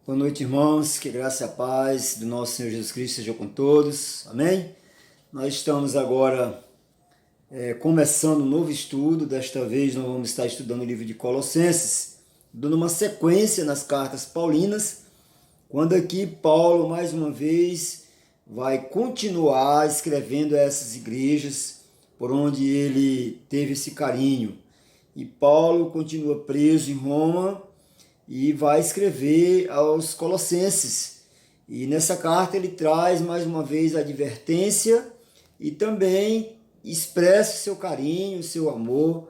Boa noite, irmãos, que graça e a paz do nosso Senhor Jesus Cristo seja com todos, amém? Nós estamos agora começando um novo estudo. Desta vez nós vamos estar estudando o livro de Colossenses, dando uma sequência nas cartas paulinas, quando aqui Paulo, mais uma vez, vai continuar escrevendo a essas igrejas por onde ele teve esse carinho. E Paulo continua preso em Roma, e vai escrever aos Colossenses. E nessa carta ele traz mais uma vez a advertência e também expressa seu carinho, seu amor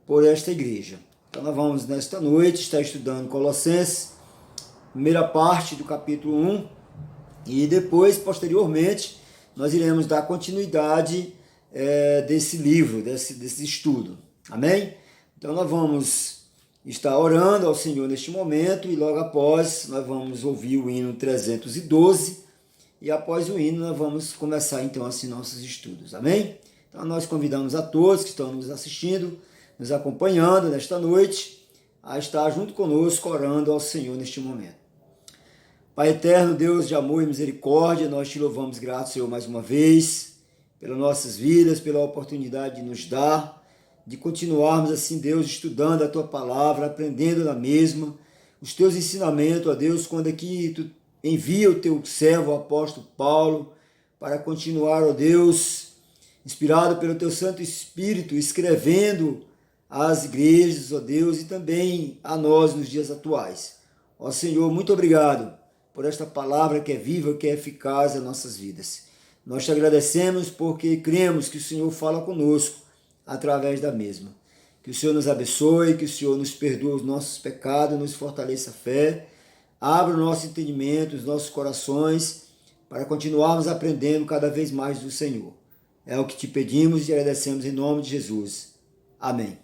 por esta igreja. Então nós vamos nesta noite estar estudando Colossenses, primeira parte do capítulo 1, e depois, posteriormente, nós iremos dar continuidade desse livro, desse estudo. Amém? Então nós vamos está orando ao Senhor neste momento e logo após nós vamos ouvir o hino 312 e após o hino nós vamos começar então assim nossos estudos, amém? Então nós convidamos a todos que estão nos assistindo, nos acompanhando nesta noite, a estar junto conosco orando ao Senhor neste momento. Pai eterno, Deus de amor e misericórdia, nós te louvamos grato, Senhor, mais uma vez, pelas nossas vidas, pela oportunidade de nos dar, de continuarmos assim, Deus, estudando a Tua Palavra, aprendendo na mesma, os Teus ensinamentos, ó Deus, quando aqui Tu envia o Teu servo, o apóstolo Paulo, para continuar, ó Deus, inspirado pelo Teu Santo Espírito, escrevendo às igrejas, ó Deus, e também a nós nos dias atuais. Ó Senhor, muito obrigado por esta palavra que é viva, que é eficaz em nossas vidas. Nós te agradecemos porque cremos que o Senhor fala conosco, através da mesma. Que o Senhor nos abençoe, que o Senhor nos perdoe os nossos pecados, nos fortaleça a fé, abra o nosso entendimento, os nossos corações, para continuarmos aprendendo cada vez mais do Senhor. É o que te pedimos e agradecemos em nome de Jesus. Amém.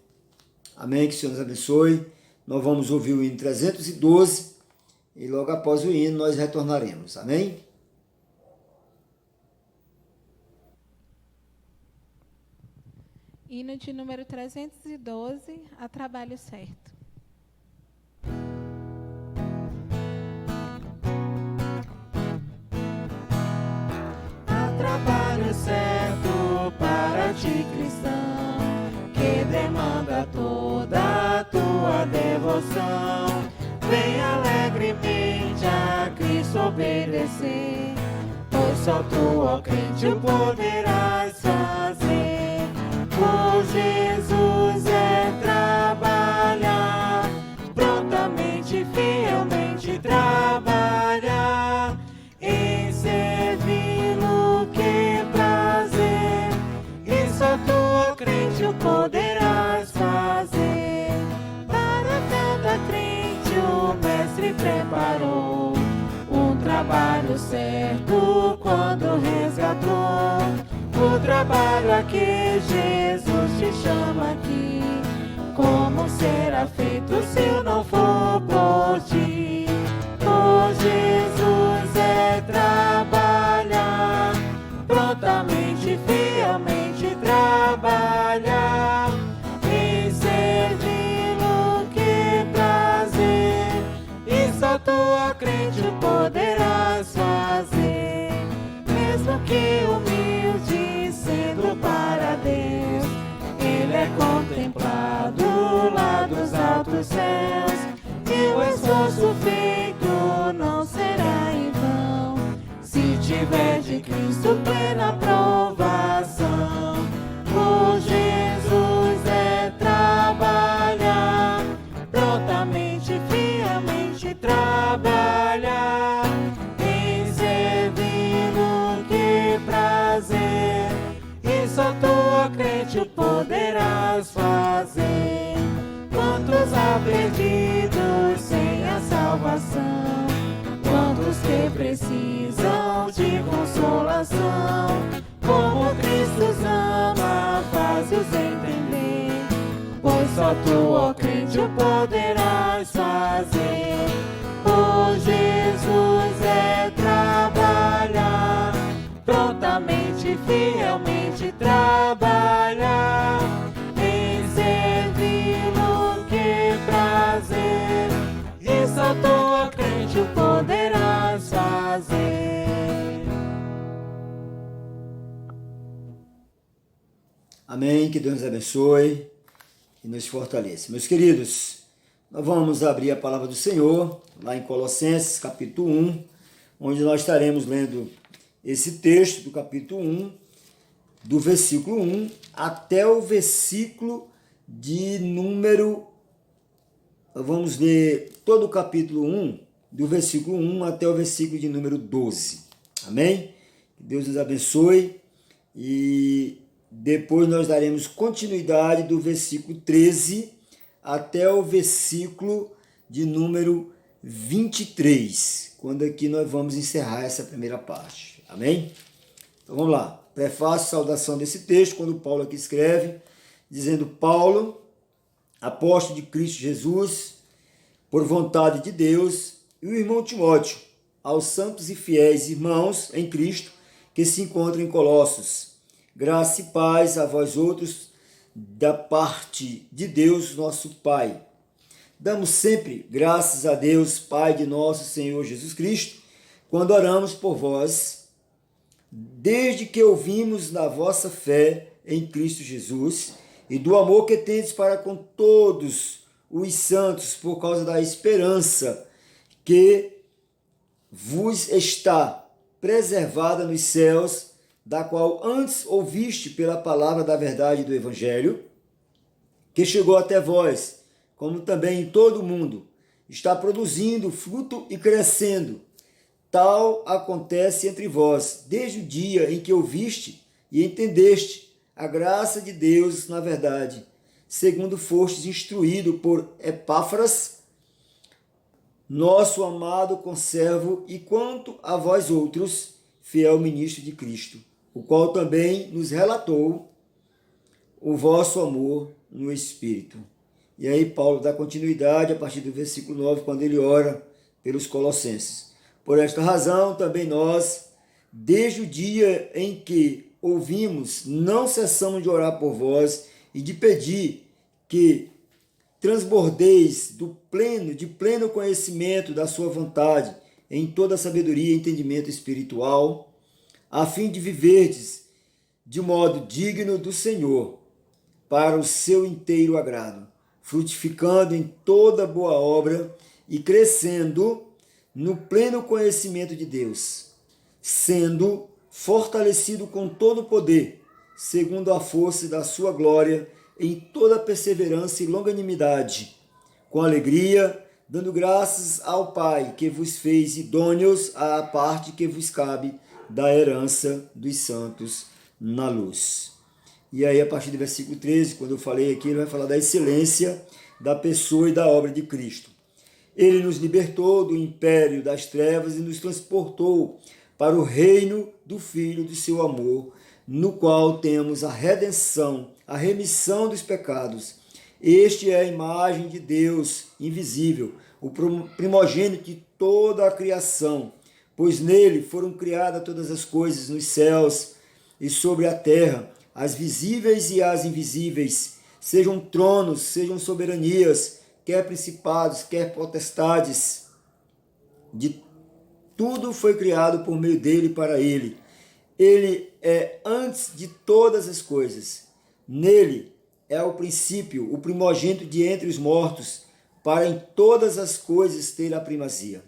Amém, que o Senhor nos abençoe. Nós vamos ouvir o hino 312 e logo após o hino nós retornaremos. Amém? Hino de número 312, a trabalho certo. Há trabalho certo para ti, cristão, que demanda toda a tua devoção. Vem alegremente a Cristo obedecer, pois só tu, ó crente, o poderás fazer. Por Jesus é trabalhar, prontamente, fielmente trabalhar, em servi-lo que prazer, e só tu, ó crente, o poderás fazer. Para cada crente o Mestre preparou um trabalho certo quando resgatou. O trabalho a que Jesus te chama aqui, como será feito se não for por ti? Por Jesus é trabalhar, prontamente, fielmente trabalhar, em servi-lo que prazer, e só tu, ó crente, o poderás fazer. Mesmo que humilde sendo para Deus, Ele é contemplado lá dos altos céus, e o esforço feito não será em vão, se tiver de Cristo plena aprovação. Por Jesus é trabalhar, prontamente, fielmente trabalhar, em servi-lo que prazer, e só tu, ó crente, o poderás fazer. Quantos há perdidos sem a salvação, quantos que precisam de consolação, como Cristo os ama, faz-os entender, pois só tu, ó crente, o poderás fazer. Por Jesus é trabalhar, prontamente, fielmente trabalhar, em servi-lo que prazer, e só tu, ó crente, somente o poderás fazer. Amém, que Deus nos abençoe e nos fortaleça. Meus queridos, nós vamos abrir a palavra do Senhor, lá em Colossenses, capítulo 1, onde nós estaremos lendo esse texto do capítulo 1, do versículo 1 até o versículo de número... Vamos ler todo o capítulo 1, do versículo 1 até o versículo de número 12. Amém? Que Deus nos abençoe e depois nós daremos continuidade do versículo 13 até o versículo de número 23, quando aqui nós vamos encerrar essa primeira parte. Amém? Então vamos lá. Prefácio, saudação desse texto, quando Paulo aqui escreve, dizendo: Paulo, apóstolo de Cristo Jesus, por vontade de Deus, e o irmão Timóteo, aos santos e fiéis irmãos em Cristo que se encontram em Colossos. Graça e paz a vós outros, da parte de Deus, nosso Pai. Damos sempre graças a Deus, Pai de nosso Senhor Jesus Cristo, quando oramos por vós, desde que ouvimos da vossa fé em Cristo Jesus e do amor que tendes para com todos os santos, por causa da esperança que vos está preservada nos céus, da qual antes ouviste pela palavra da verdade do Evangelho, que chegou até vós, como também em todo o mundo, está produzindo fruto e crescendo. Tal acontece entre vós, desde o dia em que ouviste e entendeste a graça de Deus na verdade, segundo fostes instruído por Epáfras, nosso amado conservo, e quanto a vós outros, fiel ministro de Cristo, o qual também nos relatou o vosso amor no Espírito. E aí Paulo dá continuidade a partir do versículo 9, quando ele ora pelos colossenses. Por esta razão, também nós, desde o dia em que ouvimos, não cessamos de orar por vós e de pedir que transbordeis de pleno conhecimento da sua vontade, em toda sabedoria e entendimento espiritual, a fim de viverdes de modo digno do Senhor, para o seu inteiro agrado, frutificando em toda boa obra e crescendo no pleno conhecimento de Deus, sendo fortalecido com todo o poder, segundo a força da sua glória, em toda perseverança e longanimidade, com alegria, dando graças ao Pai, que vos fez idôneos à parte que vos cabe da herança dos santos na luz. E aí, a partir do versículo 13, quando eu falei aqui, ele vai falar da excelência da pessoa e da obra de Cristo. Ele nos libertou do império das trevas e nos transportou para o reino do Filho do seu amor, no qual temos a redenção, a remissão dos pecados. Este é a imagem de Deus invisível, o primogênito de toda a criação, pois nele foram criadas todas as coisas nos céus e sobre a terra, as visíveis e as invisíveis, sejam tronos, sejam soberanias, quer principados, quer potestades. De tudo foi criado por meio dele e para ele. Ele é antes de todas as coisas. Nele é o princípio, o primogênito de entre os mortos, para em todas as coisas ter a primazia.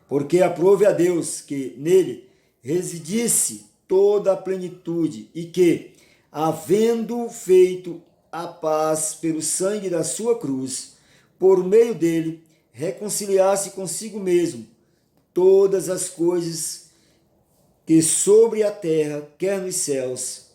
Porque aprove a Deus que nele residisse toda a plenitude e que, havendo feito a paz pelo sangue da sua cruz, por meio dele, reconciliasse consigo mesmo todas as coisas que sobre a terra, quer nos céus,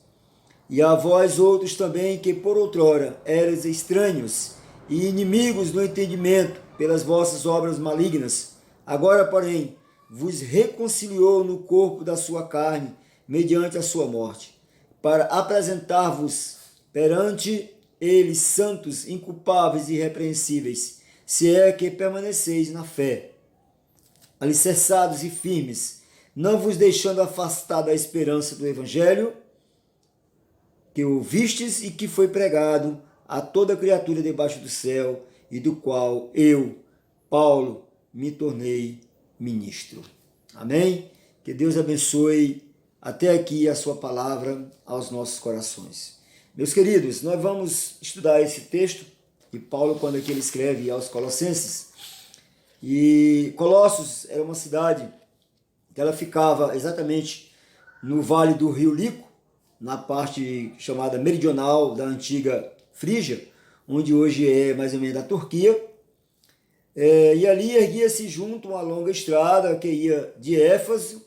e a vós outros também, que por outrora eras estranhos e inimigos no entendimento pelas vossas obras malignas, agora, porém, vos reconciliou no corpo da sua carne, mediante a sua morte, para apresentar-vos perante ele santos, inculpáveis e irrepreensíveis, se é que permaneceis na fé, alicerçados e firmes, não vos deixando afastar da esperança do Evangelho, que ouvistes e que foi pregado a toda criatura debaixo do céu, e do qual eu, Paulo, me tornei ministro. Amém? Que Deus abençoe até aqui a sua palavra aos nossos corações. Meus queridos, nós vamos estudar esse texto de Paulo quando aqui ele escreve aos Colossenses. E Colossos era uma cidade que ela ficava exatamente no vale do rio Lico, na parte chamada meridional da antiga Frígia, onde hoje é mais ou menos a Turquia. E ali erguia-se junto uma longa estrada que ia de Éfeso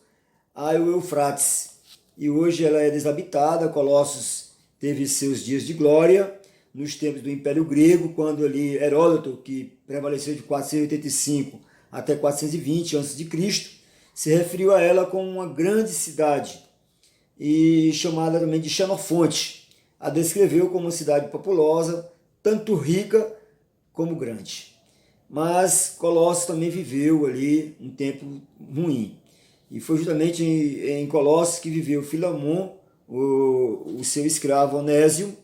ao Eufrates. E hoje ela é desabitada. Colossos teve seus dias de glória nos tempos do Império Grego, quando ali Heródoto, que prevaleceu de 485 até 420 a.C., se referiu a ela como uma grande cidade, e chamada também de Xenofonte. A descreveu como uma cidade populosa, tanto rica como grande. Mas Colossos também viveu ali um tempo ruim. E foi justamente em Colossos que viveu Filemon, o seu escravo Onésio.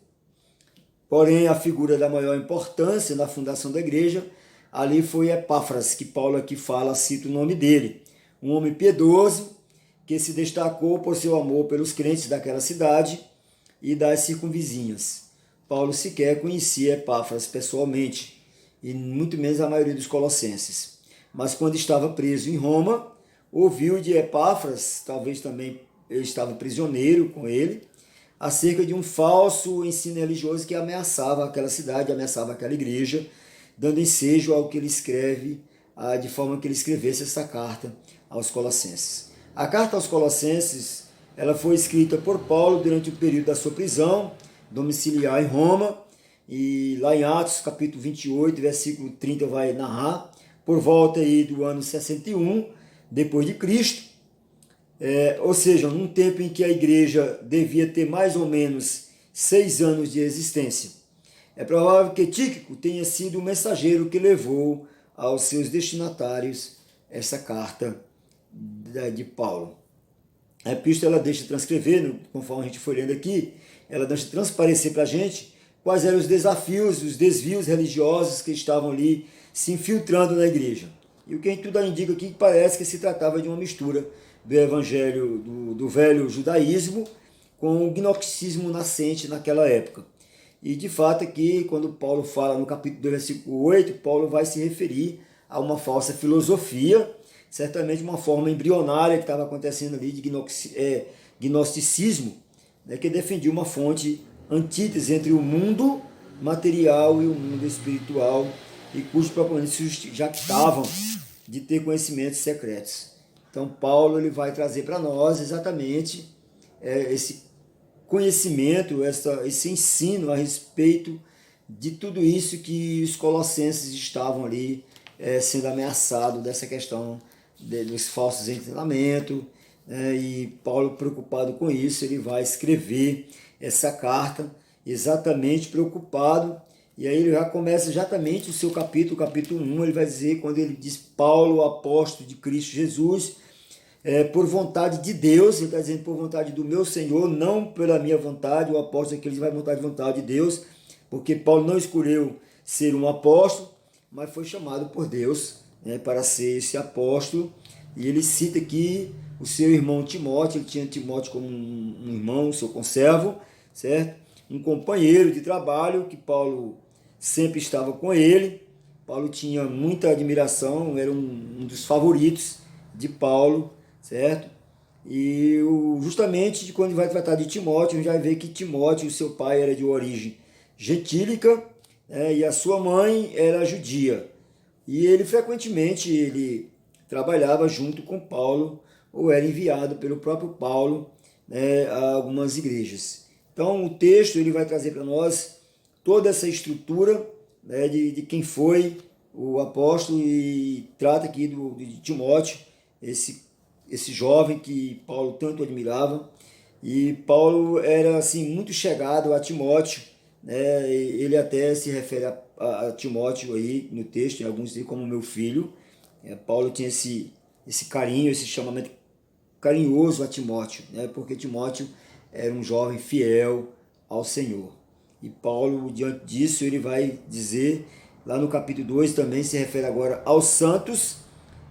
Porém, a figura da maior importância na fundação da igreja, ali foi Epáfras, que Paulo aqui fala, cita o nome dele. Um homem piedoso, que se destacou por seu amor pelos crentes daquela cidade e das circunvizinhas. Paulo sequer conhecia Epáfras pessoalmente, e muito menos a maioria dos colossenses. Mas quando estava preso em Roma, ouviu de Epáfras, talvez também ele estava prisioneiro com ele, acerca de um falso ensino religioso que ameaçava aquela cidade, ameaçava aquela igreja, dando ensejo ao que ele escreve, de forma que ele escrevesse essa carta aos Colossenses. A carta aos Colossenses, ela foi escrita por Paulo durante o período da sua prisão domiciliar em Roma, e lá em Atos, capítulo 28, versículo 30, vai narrar, por volta aí do ano 61, depois de Cristo, ou seja, num tempo em que a igreja devia ter mais ou menos 6 anos de existência. É provável que Tíquico tenha sido o mensageiro que levou aos seus destinatários essa carta de Paulo. A epístola ela deixa transcrever, conforme a gente foi lendo aqui, ela deixa transparecer para a gente quais eram os desafios, os desvios religiosos que estavam ali se infiltrando na igreja. E o que a gente tudo indica aqui parece que se tratava de uma mistura do evangelho do velho judaísmo com o gnosticismo nascente naquela época. E de fato aqui, quando Paulo fala no capítulo 2, versículo 8, Paulo vai se referir a uma falsa filosofia, certamente uma forma embrionária que estava acontecendo ali de gnosticismo, né, que defendia uma fonte antítese entre o mundo material e o mundo espiritual, e cujos proponentes já estavam de ter conhecimentos secretos. Então Paulo ele vai trazer para nós exatamente esse conhecimento, esse ensino a respeito de tudo isso que os colossenses estavam ali sendo ameaçados dessa questão dos falsos ensinamentos, e Paulo, preocupado com isso, ele vai escrever essa carta exatamente preocupado. E aí ele já começa exatamente o seu capítulo 1, ele vai dizer, quando ele diz Paulo, apóstolo de Cristo Jesus, por vontade de Deus, ele está dizendo por vontade do meu Senhor, não pela minha vontade. O apóstolo aqui ele vai vontade de Deus, porque Paulo não escolheu ser um apóstolo, mas foi chamado por Deus, para ser esse apóstolo. E ele cita aqui o seu irmão Timóteo, ele tinha Timóteo como um irmão, seu conservo, certo? Um companheiro de trabalho que Paulo sempre estava com ele. Paulo tinha muita admiração, era um dos favoritos de Paulo, certo? E justamente quando vai tratar de Timóteo, a gente vai ver que Timóteo, seu pai era de origem gentílica, e a sua mãe era judia. E ele frequentemente trabalhava junto com Paulo, ou era enviado pelo próprio Paulo, a algumas igrejas. Então o texto ele vai trazer para nós toda essa estrutura, de quem foi o apóstolo, e trata aqui de Timóteo, esse jovem que Paulo tanto admirava. E Paulo era assim muito chegado a Timóteo, ele até se refere a Timóteo aí no texto, em alguns dizem como meu filho. Paulo tinha esse carinho, esse chamamento carinhoso a Timóteo, porque Timóteo era um jovem fiel ao Senhor. E Paulo, diante disso, ele vai dizer, lá no capítulo 2 também se refere agora aos santos,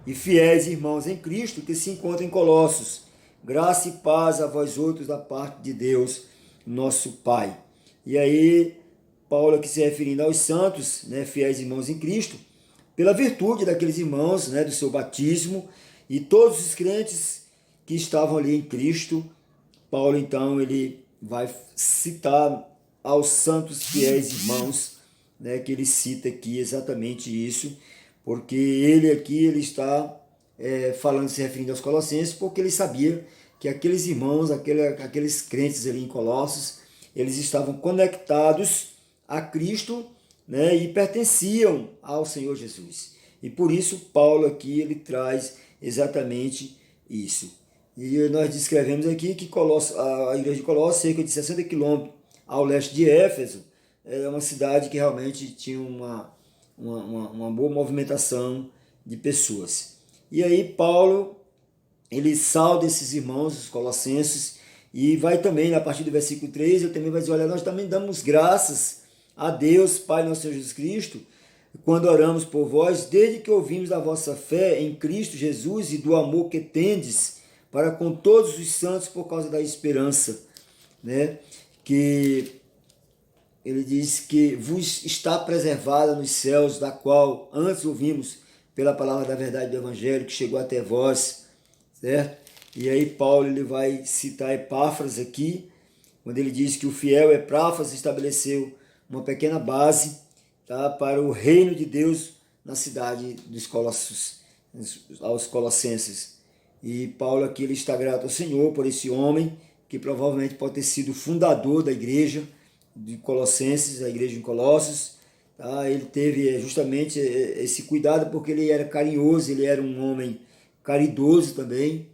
e fiéis irmãos em Cristo que se encontram em Colossos. Graça e paz a vós outros da parte de Deus, nosso Pai. E aí, Paulo aqui se referindo aos santos, né, fiéis irmãos em Cristo, pela virtude daqueles irmãos, né, do seu batismo, e todos os crentes que estavam ali em Cristo. Paulo, então, ele vai citar aos santos fiéis irmãos, né, que ele cita aqui exatamente isso, porque ele aqui ele está falando, se referindo aos Colossenses, porque ele sabia que aqueles irmãos, aqueles crentes ali em Colossos, eles estavam conectados a Cristo, né, e pertenciam ao Senhor Jesus. E por isso Paulo aqui ele traz exatamente isso. E nós descrevemos aqui que a igreja de Colossos, cerca de 60 quilômetros ao leste de Éfeso, é uma cidade que realmente tinha uma boa movimentação de pessoas. E aí Paulo, ele sauda esses irmãos, os colossenses, e vai também, a partir do versículo 3, ele também vai dizer, olha, nós também damos graças a Deus, Pai nosso Senhor Jesus Cristo, quando oramos por vós, desde que ouvimos da vossa fé em Cristo Jesus e do amor que tendes para com todos os santos por causa da esperança, né? Que ele diz que vos está preservada nos céus, da qual antes ouvimos pela palavra da verdade do Evangelho, que chegou até vós, certo? E aí Paulo ele vai citar Epáfras aqui, quando ele diz que o fiel Epáfras estabeleceu uma pequena base, tá, para o reino de Deus na cidade dos Colossos, aos Colossenses. E Paulo aqui ele está grato ao Senhor por esse homem, que provavelmente pode ter sido o fundador da igreja de Colossenses, a igreja em Colossos. Tá? Ele teve justamente esse cuidado porque ele era carinhoso, ele era um homem caridoso também.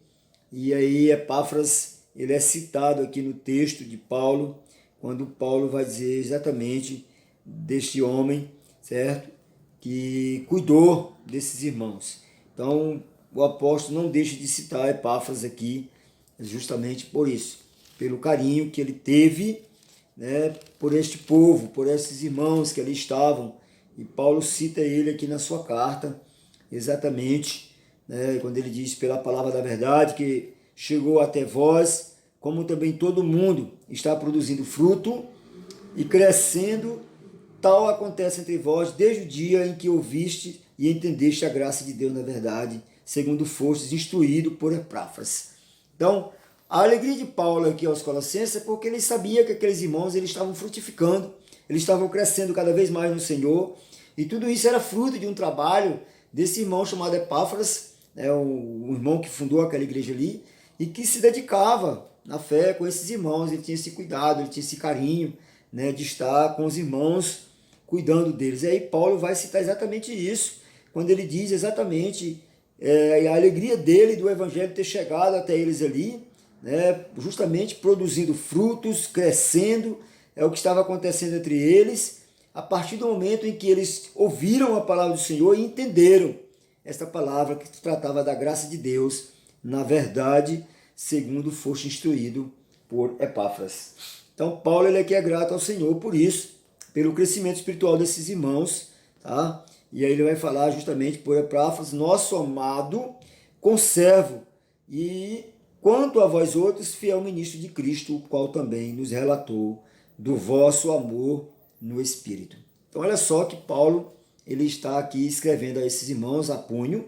E aí Epáfras ele é citado aqui no texto de Paulo, quando Paulo vai dizer exatamente deste homem, certo? Que cuidou desses irmãos. Então, o apóstolo não deixa de citar Epáfras aqui, justamente por isso, pelo carinho que ele teve, né, por este povo, por esses irmãos que ali estavam. E Paulo cita ele aqui na sua carta, exatamente, né, quando ele diz pela palavra da verdade que chegou até vós, como também todo mundo está produzindo fruto e crescendo, tal acontece entre vós desde o dia em que ouviste e entendeste a graça de Deus na verdade, segundo fostes instruído por Epáfras. Então, a alegria de Paulo aqui aos Colossenses é porque ele sabia que aqueles irmãos eles estavam frutificando, eles estavam crescendo cada vez mais no Senhor, e tudo isso era fruto de um trabalho desse irmão chamado Epáfras, né, o irmão que fundou aquela igreja ali, e que se dedicava na fé com esses irmãos, ele tinha esse cuidado, ele tinha esse carinho, né, de estar com os irmãos, cuidando deles. E aí Paulo vai citar exatamente isso, quando ele diz exatamente a alegria dele do evangelho ter chegado até eles ali, né, justamente produzindo frutos, crescendo, é o que estava acontecendo entre eles, a partir do momento em que eles ouviram a palavra do Senhor e entenderam esta palavra que tratava da graça de Deus, na verdade, segundo foste instruído por Epáfras. Então, Paulo ele aqui é grato ao Senhor por isso, pelo crescimento espiritual desses irmãos, tá? E aí ele vai falar justamente por Epáfras, nosso amado conservo, e quanto a vós outros, fiel ministro de Cristo, o qual também nos relatou do vosso amor no Espírito. Então olha só que Paulo ele está aqui escrevendo a esses irmãos a punho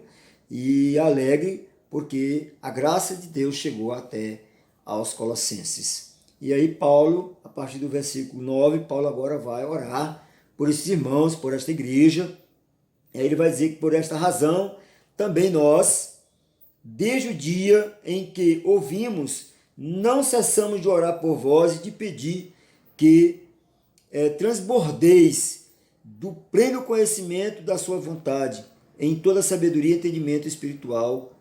e alegre porque a graça de Deus chegou até aos Colossenses. E aí Paulo, a partir do versículo 9, Paulo agora vai orar por esses irmãos, por esta igreja. E aí ele vai dizer que por esta razão também nós, desde o dia em que ouvimos, não cessamos de orar por vós e de pedir que transbordeis do pleno conhecimento da sua vontade, em toda sabedoria e entendimento espiritual,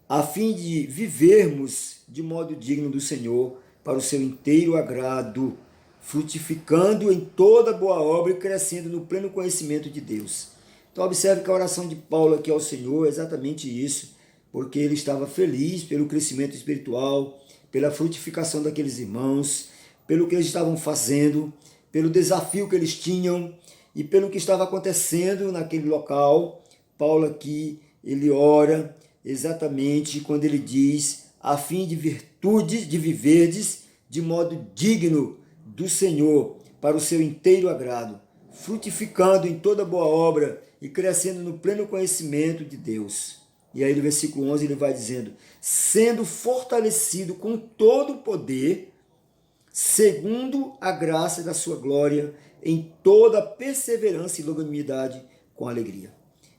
a fim de vivermos de modo digno do Senhor, para o seu inteiro agrado, frutificando em toda boa obra e crescendo no pleno conhecimento de Deus. Então observe que a oração de Paulo aqui ao Senhor é exatamente isso, porque ele estava feliz pelo crescimento espiritual, pela frutificação daqueles irmãos, pelo que eles estavam fazendo, pelo desafio que eles tinham e pelo que estava acontecendo naquele local. Paulo aqui ele ora exatamente quando ele diz, a fim de virtudes, de viverdes de modo digno do Senhor, para o seu inteiro agrado, frutificando em toda boa obra e crescendo no pleno conhecimento de Deus. E aí no versículo 11 ele vai dizendo, sendo fortalecido com todo o poder, segundo a graça da sua glória, em toda perseverança e longanimidade com alegria.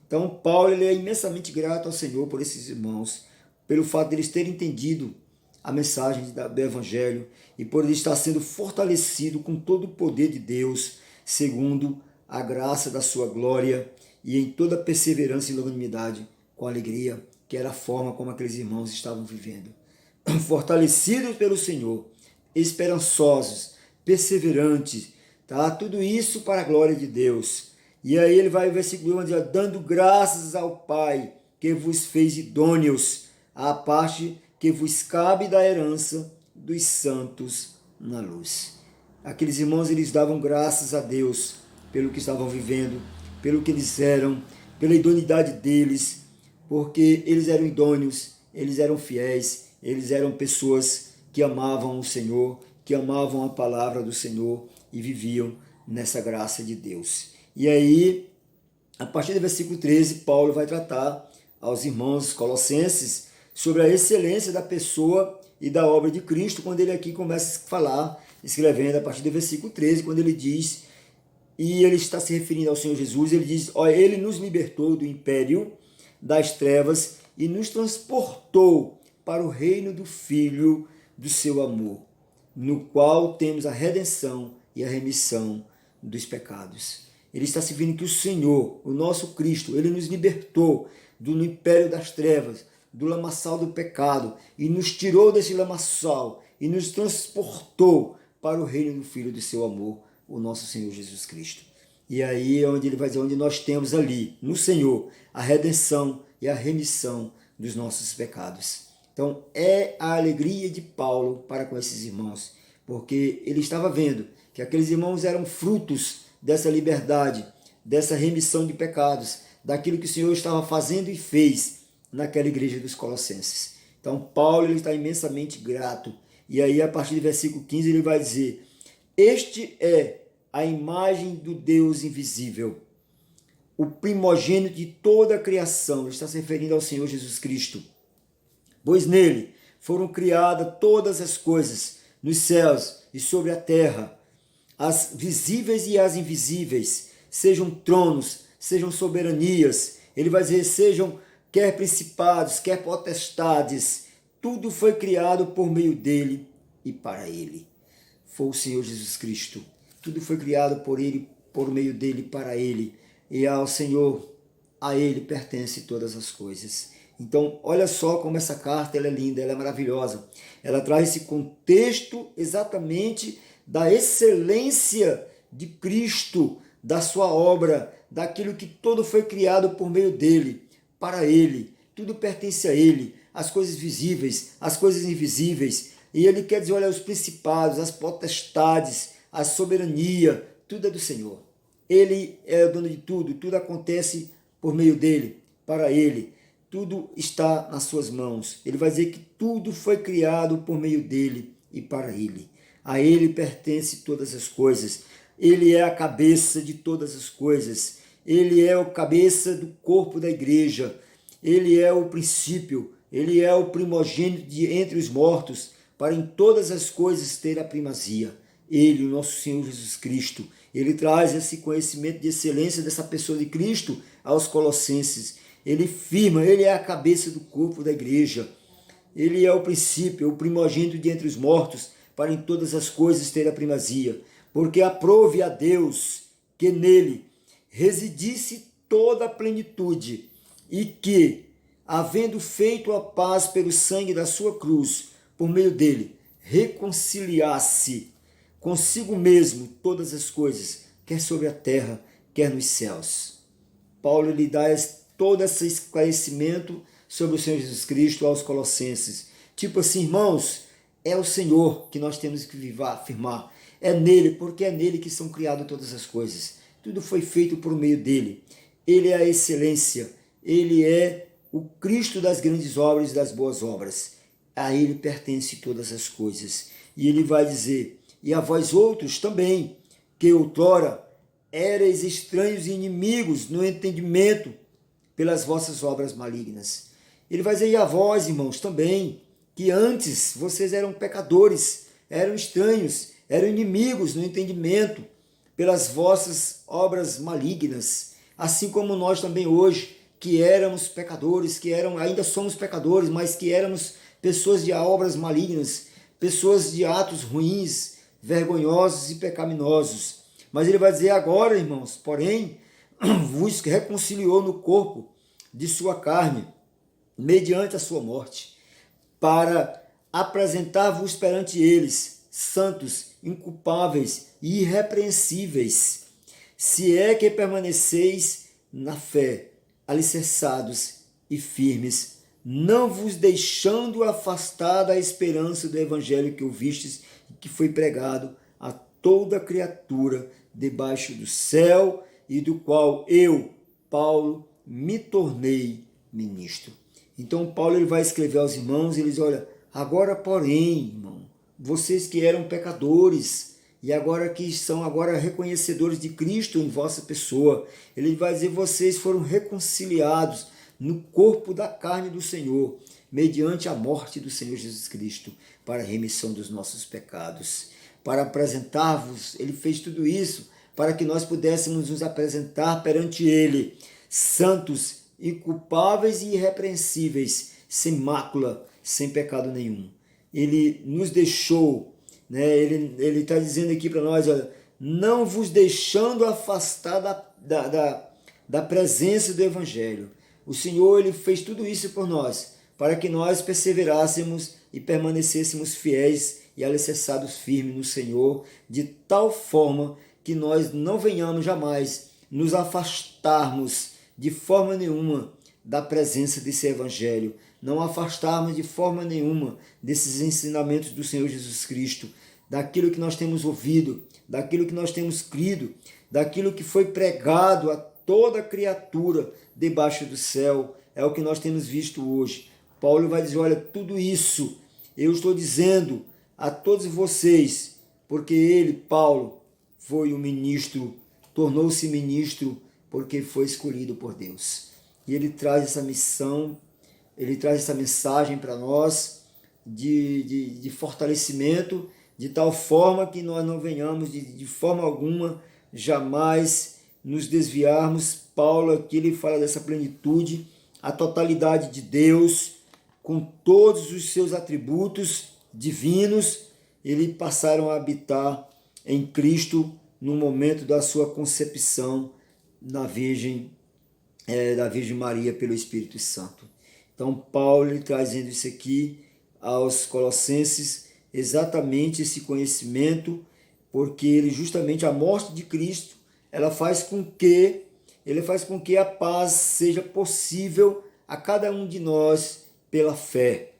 Então Paulo ele é imensamente grato ao Senhor por esses irmãos, pelo fato de eles terem entendido a mensagem do Evangelho e por ele estar sendo fortalecido com todo o poder de Deus, segundo a graça da sua glória e em toda perseverança e longanimidade com alegria, que era a forma como aqueles irmãos estavam vivendo. Fortalecidos pelo Senhor, esperançosos, perseverantes, tá? Tudo isso para a glória de Deus. E aí ele vai no versículo 11, dando graças ao Pai, que vos fez idôneos à parte que vos cabe da herança dos santos na luz. Aqueles irmãos, eles davam graças a Deus pelo que estavam vivendo, pelo que eles eram, pela idoneidade deles, porque eles eram idôneos, eles eram fiéis, eles eram pessoas que amavam o Senhor, que amavam a palavra do Senhor e viviam nessa graça de Deus. E aí, a partir do versículo 13, Paulo vai tratar aos irmãos colossenses sobre a excelência da pessoa e da obra de Cristo, quando ele aqui começa a falar, escrevendo a partir do versículo 13, quando ele diz, e ele está se referindo ao Senhor Jesus, ele diz, ele nos libertou do império das trevas e nos transportou para o reino do Filho do seu amor, no qual temos a redenção e a remissão dos pecados. Ele está se referindo que o Senhor, o nosso Cristo, ele nos libertou do império das trevas, do lamaçal do pecado, e nos tirou desse lamaçal e nos transportou para o reino do Filho do seu amor, o nosso Senhor Jesus Cristo. E aí é onde ele vai dizer, onde nós temos ali, no Senhor, a redenção e a remissão dos nossos pecados. Então é a alegria de Paulo para com esses irmãos, porque ele estava vendo que aqueles irmãos eram frutos dessa liberdade, dessa remissão de pecados, daquilo que o Senhor estava fazendo e fez naquela igreja dos Colossenses. Então Paulo ele está imensamente grato. E aí a partir do versículo 15 ele vai dizer, este é a imagem do Deus invisível, o primogênito de toda a criação. Ele está se referindo ao Senhor Jesus Cristo. Pois nele foram criadas todas as coisas, nos céus e sobre a terra, as visíveis e as invisíveis, sejam tronos, sejam soberanias. Ele vai dizer, sejam quer principados, quer potestades, tudo foi criado por meio dele e para ele. Foi o Senhor Jesus Cristo. Tudo foi criado por ele, por meio dele e para ele. E ao Senhor, a ele pertence todas as coisas. Então, olha só como essa carta ela é linda, ela é maravilhosa. Ela traz esse contexto exatamente da excelência de Cristo, da sua obra, daquilo que todo foi criado por meio dele, para ele. Tudo pertence a ele, as coisas visíveis, as coisas invisíveis. E ele quer dizer, olha, os principados, as potestades, a soberania, tudo é do Senhor. Ele é o dono de tudo, tudo acontece por meio dele, para ele. Tudo está nas suas mãos. Ele vai dizer que tudo foi criado por meio dele e para ele. A ele pertence todas as coisas. Ele é a cabeça de todas as coisas. Ele é o cabeça do corpo da igreja. Ele é o princípio. Ele é o primogênito de entre os mortos, para em todas as coisas ter a primazia. Ele, o nosso Senhor Jesus Cristo, ele traz esse conhecimento de excelência dessa pessoa de Cristo aos Colossenses. Ele firma, ele é a cabeça do corpo da igreja. Ele é o princípio, o primogênito de entre os mortos, para em todas as coisas ter a primazia. Porque aprove a Deus que nele residisse toda a plenitude, e que, havendo feito a paz pelo sangue da sua cruz, por meio dele, reconciliasse consigo mesmo todas as coisas, quer sobre a terra, quer nos céus. Paulo lhe dá todo esse esclarecimento sobre o Senhor Jesus Cristo aos Colossenses. Tipo assim, irmãos, é o Senhor que nós temos que afirmar. É nele, porque é nele que são criadas todas as coisas. Tudo foi feito por meio dele. Ele é a excelência, ele é o Cristo das grandes obras e das boas obras. A ele pertence todas as coisas. E ele vai dizer, e a vós outros também, que outrora éreis estranhos e inimigos no entendimento pelas vossas obras malignas. Ele vai dizer, e a vós, irmãos, também, que antes vocês eram pecadores, eram estranhos, eram inimigos no entendimento pelas vossas obras malignas, assim como nós também hoje, que éramos pecadores, ainda somos pecadores, mas que éramos pessoas de obras malignas, pessoas de atos ruins, vergonhosos e pecaminosos. Mas ele vai dizer agora, irmãos, porém, vos reconciliou no corpo de sua carne, mediante a sua morte, para apresentar-vos perante eles, santos, inculpáveis e irrepreensíveis, se é que permaneceis na fé, alicerçados e firmes, não vos deixando afastar da esperança do evangelho que ouvistes e que foi pregado a toda criatura debaixo do céu, e do qual eu, Paulo, me tornei ministro. Então Paulo ele vai escrever aos irmãos e ele diz, olha, agora porém, irmão, vocês que eram pecadores e agora que são agora reconhecedores de Cristo em vossa pessoa, ele vai dizer, vocês foram reconciliados no corpo da carne do Senhor, mediante a morte do Senhor Jesus Cristo, para a remissão dos nossos pecados, para apresentar-vos, ele fez tudo isso, para que nós pudéssemos nos apresentar perante ele, santos, inculpáveis e irrepreensíveis, sem mácula, sem pecado nenhum. Ele nos deixou, né? Ele está dizendo aqui para nós, olha, não vos deixando afastar da presença do Evangelho. O Senhor ele fez tudo isso por nós, para que nós perseverássemos e permanecêssemos fiéis e alicerçados firmes no Senhor, de tal forma que nós não venhamos jamais nos afastarmos de forma nenhuma da presença desse Evangelho, não afastarmos de forma nenhuma desses ensinamentos do Senhor Jesus Cristo, daquilo que nós temos ouvido, daquilo que nós temos crido, daquilo que foi pregado a toda criatura debaixo do céu, é o que nós temos visto hoje. Paulo vai dizer, olha, tudo isso eu estou dizendo a todos vocês, porque ele, Paulo, foi o ministro, tornou-se ministro porque foi escolhido por Deus. E ele traz essa missão, ele traz essa mensagem para nós de fortalecimento, de tal forma que nós não venhamos de forma alguma jamais nos desviarmos. Paulo aqui ele fala dessa plenitude, a totalidade de Deus, com todos os seus atributos divinos, eles passaram a habitar em Cristo no momento da sua concepção da Virgem Maria pelo Espírito Santo. Então Paulo ele trazendo isso aqui aos Colossenses, exatamente esse conhecimento, porque ele justamente a morte de Cristo, ela faz com que a paz seja possível a cada um de nós pela fé.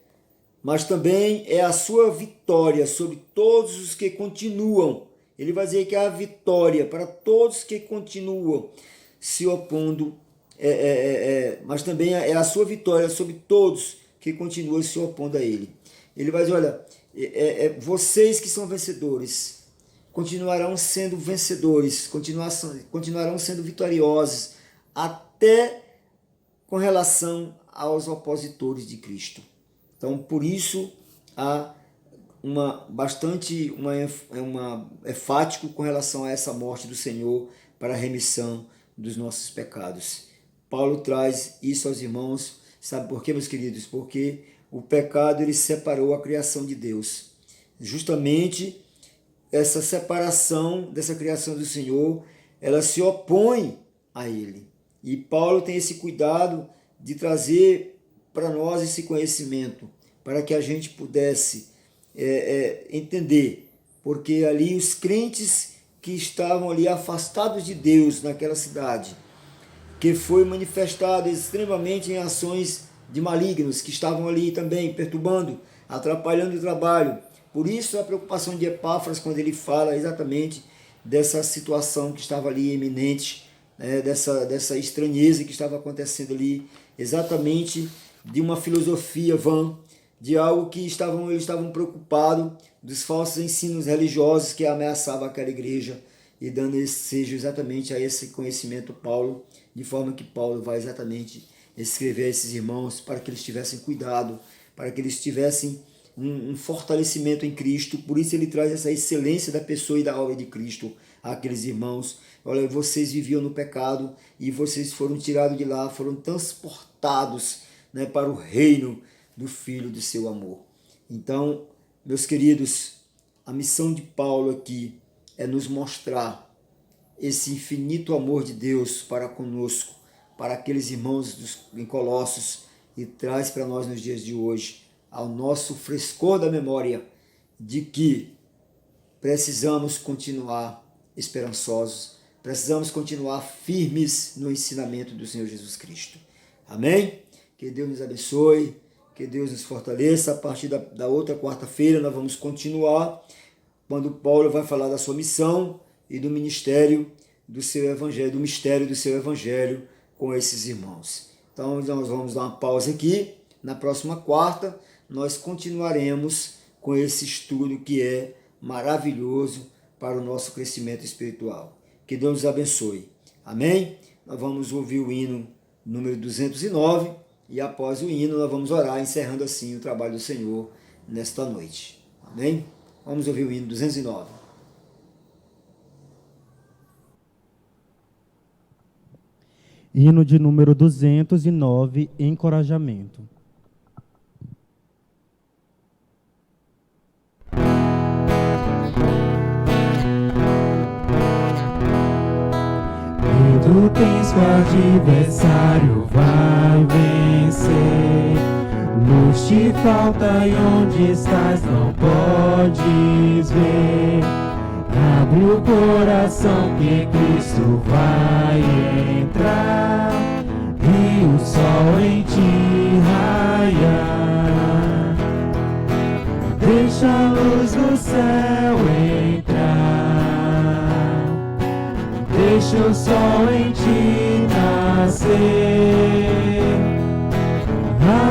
Mas também é a sua vitória sobre todos os que continuam. Ele vai dizer que é a vitória para todos que continuam se opondo, mas também é a sua vitória sobre todos que continuam se opondo a ele. Ele vai dizer, olha, vocês que são vencedores, continuarão sendo vencedores, continuarão sendo vitoriosos, até com relação aos opositores de Cristo. Então, por isso, há enfático com relação a essa morte do Senhor para a remissão dos nossos pecados. Paulo traz isso aos irmãos, sabe por quê, meus queridos? Porque o pecado ele separou a criação de Deus. Justamente essa separação dessa criação do Senhor, ela se opõe a ele. E Paulo tem esse cuidado de trazer para nós esse conhecimento, para que a gente pudesse entender, porque ali os crentes que estavam ali afastados de Deus naquela cidade, que foi manifestado extremamente em ações de malignos, que estavam ali também perturbando, atrapalhando o trabalho. Por isso a preocupação de Epáfras, quando ele fala exatamente dessa situação que estava ali iminente dessa estranheza que estava acontecendo ali, exatamente de uma filosofia vã, de algo que eles estavam preocupados, dos falsos ensinos religiosos que ameaçavam aquela igreja, e dando esse seja exatamente a esse conhecimento Paulo, de forma que Paulo vai exatamente escrever a esses irmãos para que eles tivessem cuidado, para que eles tivessem um fortalecimento em Cristo. Por isso ele traz essa excelência da pessoa e da obra de Cristo àqueles irmãos. Olha, vocês viviam no pecado e vocês foram tirados de lá, foram transportados, né, para o reino do Filho do seu amor. Então, meus queridos, a missão de Paulo aqui é nos mostrar esse infinito amor de Deus para conosco, para aqueles irmãos em Colossos, e traz para nós nos dias de hoje ao nosso frescor da memória de que precisamos continuar esperançosos, precisamos continuar firmes no ensinamento do Senhor Jesus Cristo. Amém? Que Deus nos abençoe, que Deus nos fortaleça. A partir da outra quarta-feira nós vamos continuar, quando Paulo vai falar da sua missão e do ministério do seu evangelho, do mistério do seu evangelho com esses irmãos. Então nós vamos dar uma pausa aqui. Na próxima quarta nós continuaremos com esse estudo que é maravilhoso para o nosso crescimento espiritual. Que Deus nos abençoe. Amém? Nós vamos ouvir o hino número 209 e após o hino nós vamos orar, encerrando assim o trabalho do Senhor nesta noite. Amém? Vamos ouvir o hino 209. Hino de número 209, encorajamento. Medo tens que o adversário vai vencer. Luz te falta e onde estás não podes ver. Abre o coração que Cristo vai entrar e o sol em ti raiar. Deixa a luz do céu entrar, deixa o sol em ti nascer.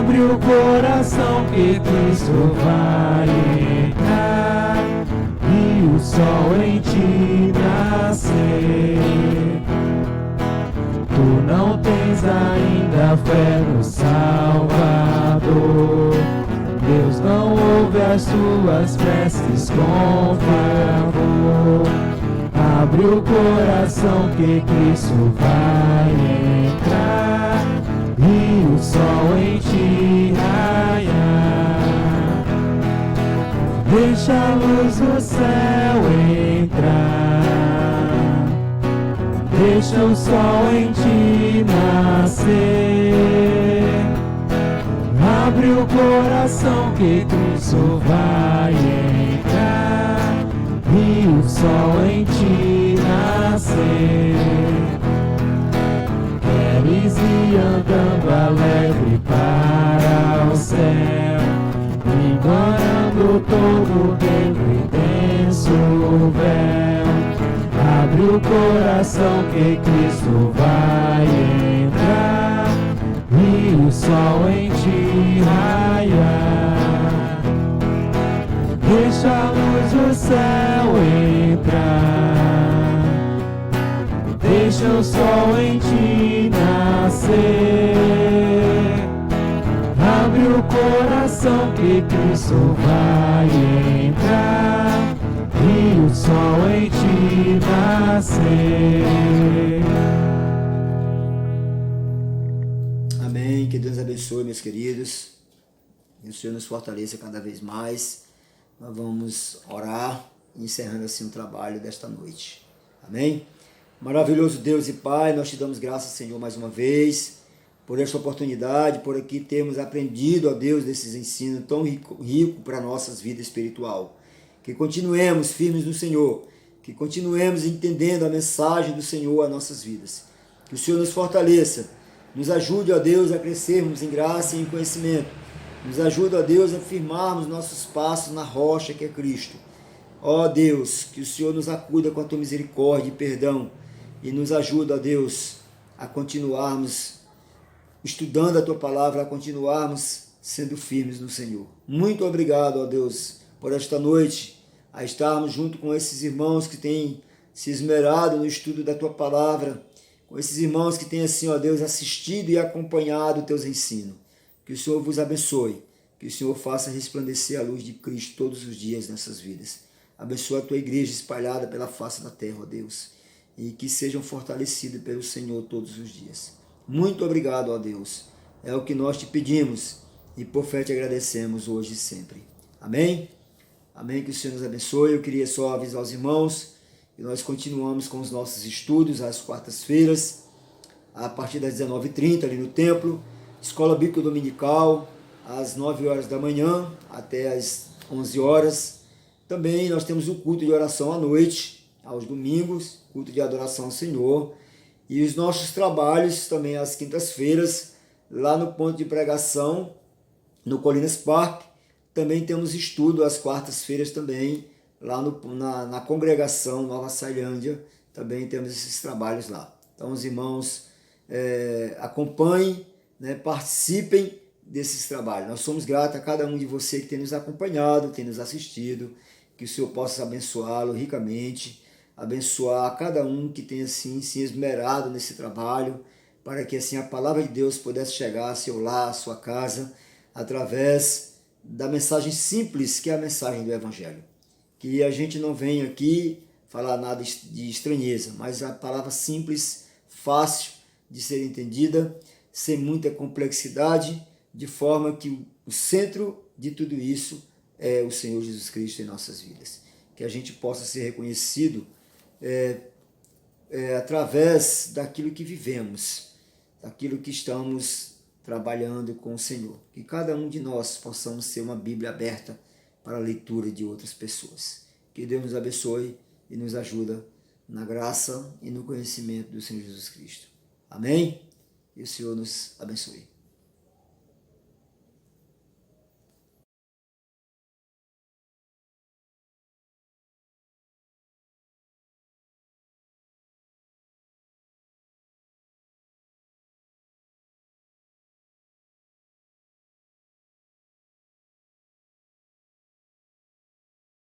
Abre o coração que Cristo vai entrar e o sol em ti nascer. Tu não tens ainda fé no Salvador. Deus não ouve as tuas preces com favor. Abre o coração que Cristo vai entrar e o sol em ti raiar. Deixa a luz do céu entrar, deixa o sol em ti nascer. Abre o coração que Cristo vai entrar e o sol em ti nascer. Queres ir andando alegre para o céu, ignorando todo o negro e denso véu. Abre o coração que Cristo vai entrar e o sol em ti raiar. Deixa a luz do céu entrar, deixa o sol em ti nascer. Abre o coração que Cristo vai entrar e o sol em ti nascer. Amém. Que Deus abençoe, meus queridos. E o Senhor nos fortaleça cada vez mais. Nós vamos orar, encerrando assim o trabalho desta noite. Amém? Maravilhoso Deus e Pai, nós te damos graças, Senhor, mais uma vez, por esta oportunidade, por aqui termos aprendido, ó Deus, desses ensinos tão rico para a nossa vida espiritual. Que continuemos firmes no Senhor, que continuemos entendendo a mensagem do Senhor às nossas vidas. Que o Senhor nos fortaleça, nos ajude, ó Deus, a crescermos em graça e em conhecimento. Nos ajude, ó Deus, a firmarmos nossos passos na rocha que é Cristo. Ó Deus, que o Senhor nos acuda com a tua misericórdia e perdão. e nos ajuda, ó Deus, a continuarmos estudando a Tua palavra, a continuarmos sendo firmes no Senhor. Muito obrigado, ó Deus, por esta noite, a estarmos junto com esses irmãos que têm se esmerado no estudo da Tua palavra, com esses irmãos que têm, assim, ó Deus, assistido e acompanhado Teus ensinos. Que o Senhor vos abençoe, que o Senhor faça resplandecer a luz de Cristo todos os dias nessas vidas. Abençoa a Tua igreja espalhada pela face da terra, ó Deus, e que sejam fortalecidos pelo Senhor todos os dias. Muito obrigado, ó Deus. É o que nós te pedimos e por fé te agradecemos hoje e sempre. Amém? Amém, que o Senhor nos abençoe. Eu queria só avisar os irmãos que nós continuamos com os nossos estudos às quartas-feiras, a partir das 19h30 ali no templo, Escola Bíblica Dominical, às 9 horas da manhã até às 11 horas. Também nós temos o culto de oração à noite, aos domingos, culto de adoração ao Senhor. E os nossos trabalhos também às quintas-feiras, lá no ponto de pregação, no Colinas Park. Também temos estudo às quartas-feiras também, lá na congregação Nova Sailândia, também temos esses trabalhos lá. Então os irmãos acompanhem, né, participem desses trabalhos. Nós somos gratos a cada um de vocês que tem nos acompanhado, tem nos assistido, que o Senhor possa abençoá-lo ricamente, abençoar cada um que tem assim se esmerado nesse trabalho, para que assim a palavra de Deus pudesse chegar ao seu lar, à sua casa, através da mensagem simples que é a mensagem do Evangelho. Que a gente não venha aqui falar nada de estranheza, mas a palavra simples, fácil de ser entendida, sem muita complexidade, de forma que o centro de tudo isso é o Senhor Jesus Cristo em nossas vidas. Que a gente possa ser reconhecido através daquilo que vivemos, daquilo que estamos trabalhando com o Senhor. Que cada um de nós possamos ser uma Bíblia aberta para a leitura de outras pessoas. Que Deus nos abençoe e nos ajuda na graça e no conhecimento do Senhor Jesus Cristo. Amém? E o Senhor nos abençoe.